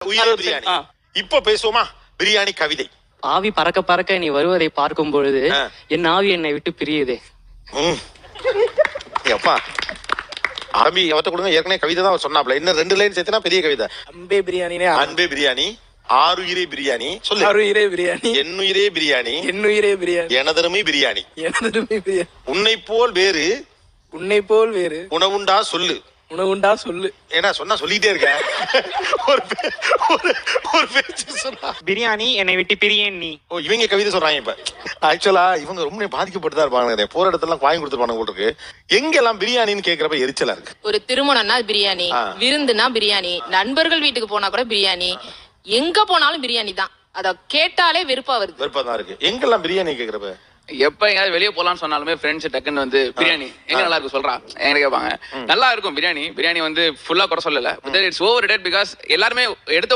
உயிரே பிரியாணி. இப்ப பேசுவோமா பிரியாணி கவிதை. ஆவி பறக்க பறக்க நீ வருவதை பார்க்கும் பொழுது என் ஆவி என்னை விட்டு பிரியுதே. அப்பா ஆவி அவத்த கொடுங்க. ஏற்கனவே கவிதை தான் சொன்னாப்ல. இன்னும் 2 லைன் சேர்த்தனா பெரிய கவிதை. அன்பே பிரியாணி. அன்பே பிரியாணி. ஆறுயிரே பிரியாணி. சொல்லு. ஆறுயிரே பிரியாணி. என்னுயிரே பிரியாணி. என்னுயிரே பிரியாணி. எனதருமை பிரியாணி. எனதருமை பிரியாணி. உன்னை போல் வேறு உன்னை போல் வேறு உணவுண்டா சொல்லு. உணவுண்டா சொல்லு. ஏன்னா சொன்னா சொல்லிட்டே இருக்க. ஒரு பேச்சு சொன்னா பிரியாணி என்னை விட்டு பிரியேன் நீ. ஓ இவங்க கவிதை சொல்றாங்க. இப்ப ஆக்சுவலா இவங்க ரொம்ப பாதிக்கப்பட்டு தான் இருப்பாங்க. போற இடத்துல வாங்கி கொடுத்துருப்பாங்க போல இருக்கு. எங்கெல்லாம் பிரியாணின்னு கேக்குறப்ப எரிச்சலா இருக்கு. ஒரு திருமணம்னா பிரியாணி, விருந்துனா பிரியாணி, நண்பர்கள் வீட்டுக்கு போனா கூட பிரியாணி, எங்க போனாலும் பிரியாணி தான். அத கேட்டாலே வெறுப்பா வருது. வெறுப்பா தான் இருக்கு. எங்கெல்லாம் பிரியாணி கேக்குறப்ப எப்ப எங்கயாவது வெளியே போலான்னு சொன்னாலுமே ஃப்ரெண்ட்ஸ் டக்குன்னு வந்து பிரியாணி எங்க நல்லா இருக்கு சொல்றா எங்க கேட்பாங்க. நல்லா இருக்கும் பிரியாணி. பிரியாணி வந்து ஃபுல்லா குறை சொல்லல. இட்ஸ் ஓவர் ரேட்டட் பிகாஸ் எல்லாருமே எடுத்த